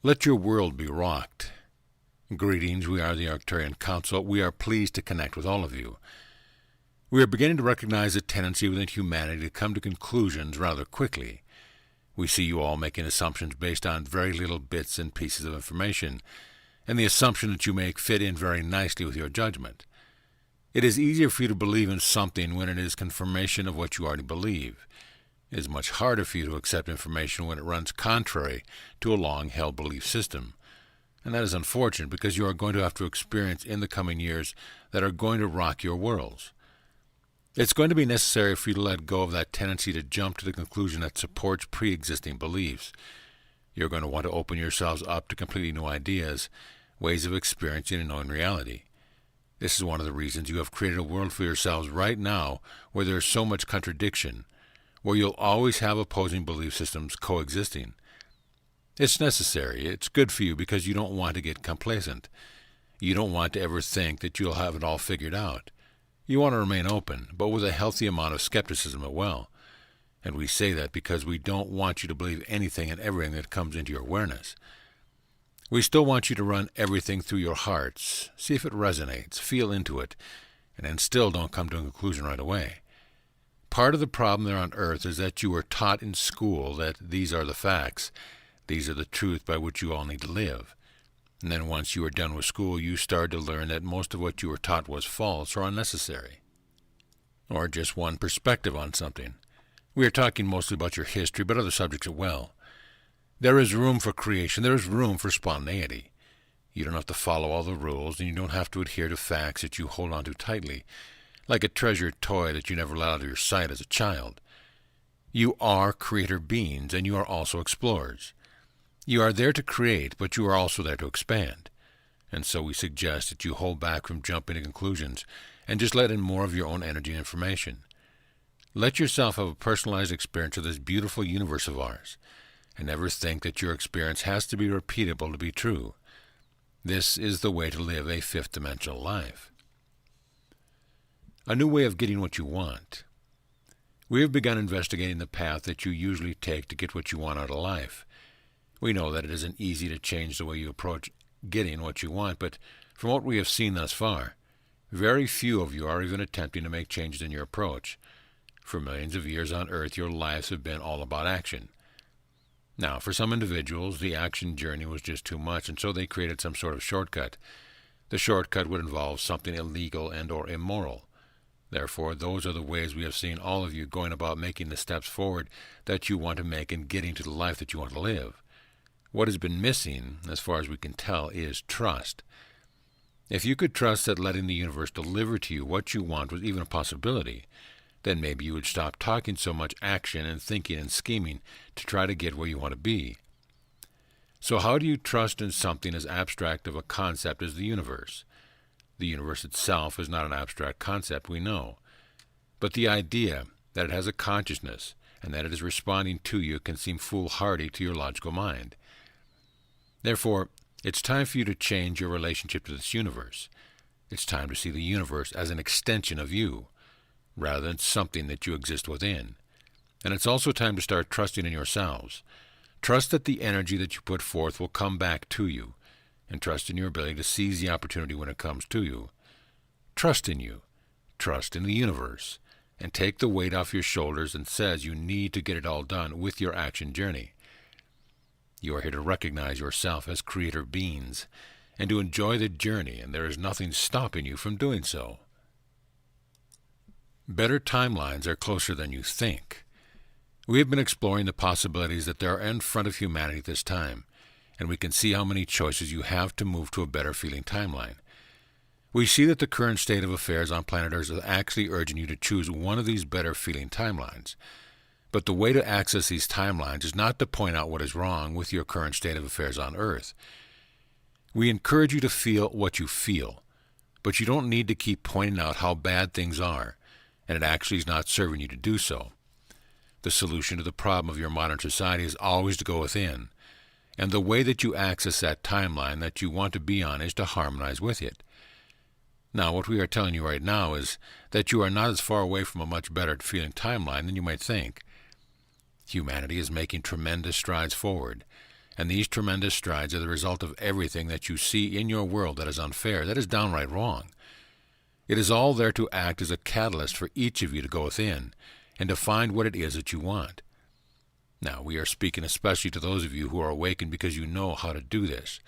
Let your world be rocked. Greetings, we are the Arcturian Council. We are pleased to connect with all of you. We are beginning to recognize a tendency within humanity to come to conclusions rather quickly. We see you all making assumptions based on very little bits and pieces of information, and the assumption that you make fit in very nicely with your judgment. It is easier for you to believe in something when it is confirmation of what you already believe. It is much harder for you to accept information when it runs contrary to a long-held belief system. And that is unfortunate because you are going to have to experience in the coming years that are going to rock your worlds. It's going to be necessary for you to let go of that tendency to jump to the conclusion that supports pre-existing beliefs. You're going to want to open yourselves up to completely new ideas, ways of experiencing and knowing reality. This is one of the reasons you have created a world for yourselves right now where there is so much contradiction, where you'll always have opposing belief systems coexisting. It's necessary. It's good for you because you don't want to get complacent. You don't want to ever think that you'll have it all figured out. You want to remain open, but with a healthy amount of skepticism as well. And we say that because we don't want you to believe anything and everything that comes into your awareness. We still want you to run everything through your hearts, see if it resonates, feel into it, and then still don't come to a conclusion right away. Part of the problem there on Earth is that you were taught in school that these are the facts, these are the truth by which you all need to live. And then once you were done with school, you started to learn that most of what you were taught was false or unnecessary, or just one perspective on something. We are talking mostly about your history, but other subjects as well. There is room for creation. There is room for spontaneity. You don't have to follow all the rules, and you don't have to adhere to facts that you hold on to tightly, like a treasured toy that you never let out of your sight as a child. You are creator beings, and you are also explorers. You are there to create, but you are also there to expand. And so we suggest that you hold back from jumping to conclusions and just let in more of your own energy and information. Let yourself have a personalized experience of this beautiful universe of ours, and never think that your experience has to be repeatable to be true. This is the way to live a fifth-dimensional life. A new way of getting what you want. We have begun investigating the path that you usually take to get what you want out of life. We know that it isn't easy to change the way you approach getting what you want, but from what we have seen thus far, very few of you are even attempting to make changes in your approach. For millions of years on Earth, your lives have been all about action. Now, for some individuals, the action journey was just too much, and so they created some sort of shortcut. The shortcut would involve something illegal and or immoral. Therefore, those are the ways we have seen all of you going about making the steps forward that you want to make in getting to the life that you want to live. What has been missing, as far as we can tell, is trust. If you could trust that letting the universe deliver to you what you want was even a possibility, then maybe you would stop talking so much action and thinking and scheming to try to get where you want to be. So how do you trust in something as abstract of a concept as the universe? The universe itself is not an abstract concept, we know. But the idea that it has a consciousness and that it is responding to you can seem foolhardy to your logical mind. Therefore, it's time for you to change your relationship to this universe. It's time to see the universe as an extension of you, rather than something that you exist within. And it's also time to start trusting in yourselves. Trust that the energy that you put forth will come back to you, and trust in your ability to seize the opportunity when it comes to you. Trust in you. Trust in the universe. And take the weight off your shoulders and says you need to get it all done with your action journey. You are here to recognize yourself as creator beings and to enjoy the journey, and there is nothing stopping you from doing so. Better timelines are closer than you think. We have been exploring the possibilities that there are in front of humanity at this time, and we can see how many choices you have to move to a better feeling timeline. We see that the current state of affairs on planet Earth is actually urging you to choose one of these better feeling timelines. But the way to access these timelines is not to point out what is wrong with your current state of affairs on Earth. We encourage you to feel what you feel, but you don't need to keep pointing out how bad things are, and it actually is not serving you to do so. The solution to the problem of your modern society is always to go within, and the way that you access that timeline that you want to be on is to harmonize with it. Now, what we are telling you right now is that you are not as far away from a much better feeling timeline than you might think. Humanity is making tremendous strides forward, And these tremendous strides are the result of everything that you see in your world that is unfair, that is downright wrong. It is all there to act as a catalyst for each of you to go within and to find what it is that you want. Now, we are speaking especially to those of you who are awakened because you know how to do this.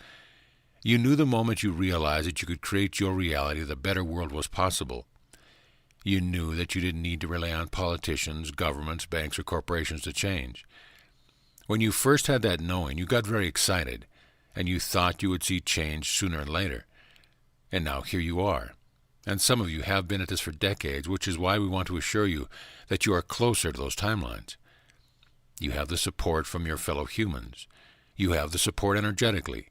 You knew the moment you realized that you could create your reality that a better world was possible. You knew that you didn't need to rely on politicians, governments, banks, or corporations to change. When you first had that knowing, you got very excited, and you thought you would see change sooner or later. And now here you are. And some of you have been at this for decades, which is why we want to assure you that you are closer to those timelines. You have the support from your fellow humans. You have the support energetically.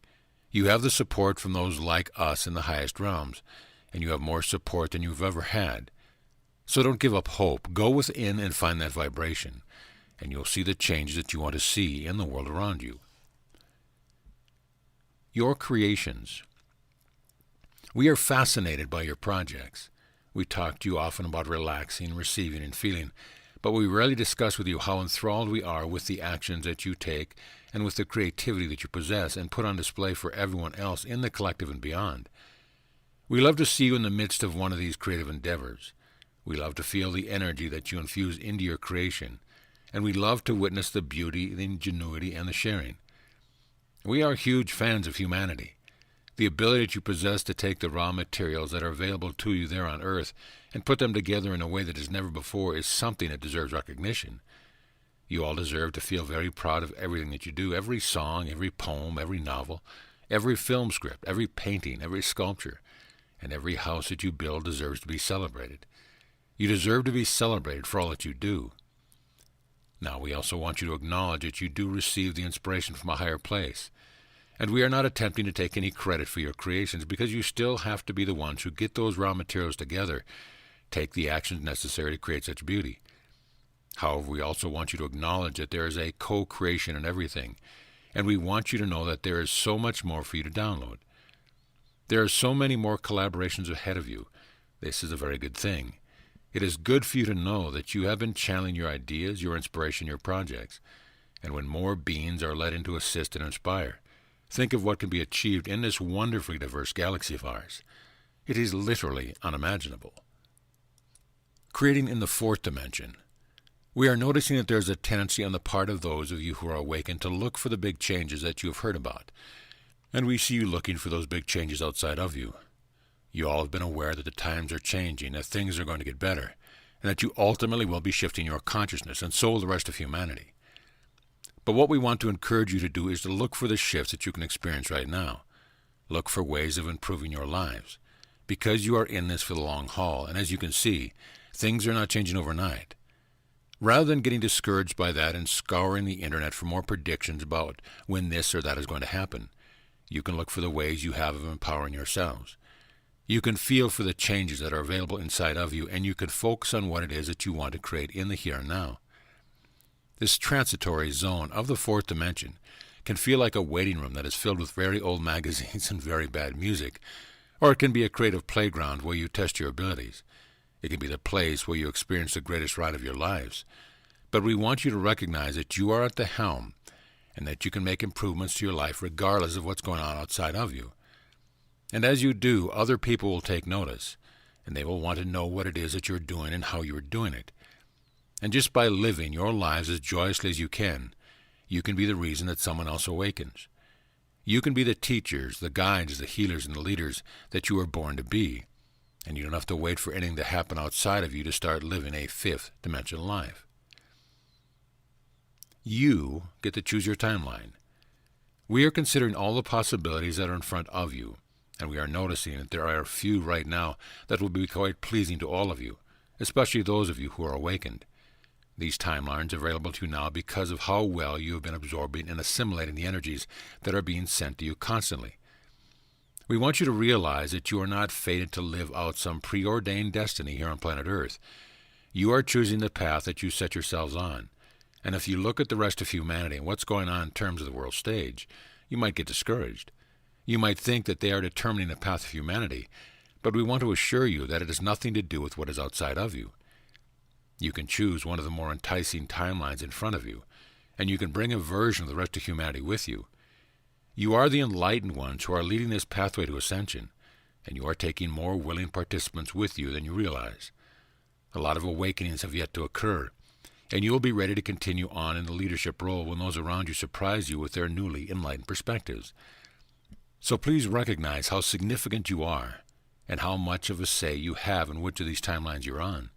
You have the support from those like us in the highest realms, and you have more support than you've ever had. So don't give up hope. Go within and find that vibration, and you'll see the changes that you want to see in the world around you. Your creations. We are fascinated by your projects. We talk to you often about relaxing, receiving, and feeling, but we rarely discuss with you how enthralled we are with the actions that you take and with the creativity that you possess and put on display for everyone else in the collective and beyond. We love to see you in the midst of one of these creative endeavors. We love to feel the energy that you infuse into your creation, and we love to witness the beauty, the ingenuity, and the sharing. We are huge fans of humanity. The ability that you possess to take the raw materials that are available to you there on Earth and put them together in a way that is never before is something that deserves recognition. You all deserve to feel very proud of everything that you do, every song, every poem, every novel, every film script, every painting, every sculpture, and every house that you build deserves to be celebrated. You deserve to be celebrated for all that you do. Now, we also want you to acknowledge that you do receive the inspiration from a higher place. And we are not attempting to take any credit for your creations because you still have to be the ones who get those raw materials together, take the actions necessary to create such beauty. However, we also want you to acknowledge that there is a co-creation in everything, and we want you to know that there is so much more for you to download. There are so many more collaborations ahead of you. This is a very good thing. It is good for you to know that you have been channeling your ideas, your inspiration, your projects, and when more beings are let in to assist and inspire, think of what can be achieved in this wonderfully diverse galaxy of ours. It is literally unimaginable. Creating in the fourth dimension. We are noticing that there is a tendency on the part of those of you who are awakened to look for the big changes that you have heard about. And we see you looking for those big changes outside of you. You all have been aware that the times are changing, that things are going to get better, and that you ultimately will be shifting your consciousness, and so will the rest of humanity. But what we want to encourage you to do is to look for the shifts that you can experience right now. Look for ways of improving your lives, because you are in this for the long haul, and as you can see, things are not changing overnight. Rather than getting discouraged by that and scouring the internet for more predictions about when this or that is going to happen, you can look for the ways you have of empowering yourselves. You can feel for the changes that are available inside of you, and you can focus on what it is that you want to create in the here and now. This transitory zone of the fourth dimension can feel like a waiting room that is filled with very old magazines and very bad music, or it can be a creative playground where you test your abilities. It can be the place where you experience the greatest ride of your lives. But we want you to recognize that you are at the helm and that you can make improvements to your life regardless of what's going on outside of you. And as you do, other people will take notice, and they will want to know what it is that you're doing and how you're doing it. And just by living your lives as joyously as you can be the reason that someone else awakens. You can be the teachers, the guides, the healers, and the leaders that you were born to be. And you don't have to wait for anything to happen outside of you to start living a fifth dimensional life. You get to choose your timeline. We are considering all the possibilities that are in front of you, and we are noticing that there are a few right now that will be quite pleasing to all of you, especially those of you who are awakened. These timelines are available to you now because of how well you have been absorbing and assimilating the energies that are being sent to you constantly. We want you to realize that you are not fated to live out some preordained destiny here on planet Earth. You are choosing the path that you set yourselves on. And if you look at the rest of humanity and what's going on in terms of the world stage, you might get discouraged. You might think that they are determining the path of humanity, but we want to assure you that it has nothing to do with what is outside of you. You can choose one of the more enticing timelines in front of you, and you can bring a version of the rest of humanity with you. You are the enlightened ones who are leading this pathway to ascension, and you are taking more willing participants with you than you realize. A lot of awakenings have yet to occur, and you will be ready to continue on in the leadership role when those around you surprise you with their newly enlightened perspectives. So please recognize how significant you are and how much of a say you have in which of these timelines you're on.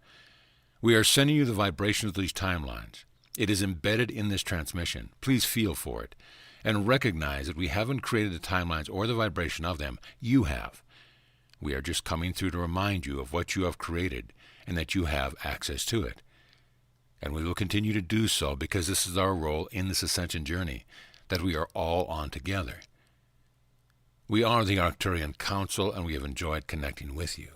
We are sending you the vibration of these timelines. It is embedded in this transmission. Please feel for it and recognize that we haven't created the timelines or the vibration of them. You have. We are just coming through to remind you of what you have created and that you have access to it. And we will continue to do so because this is our role in this ascension journey that we are all on together. We are the Arcturian Council, and we have enjoyed connecting with you.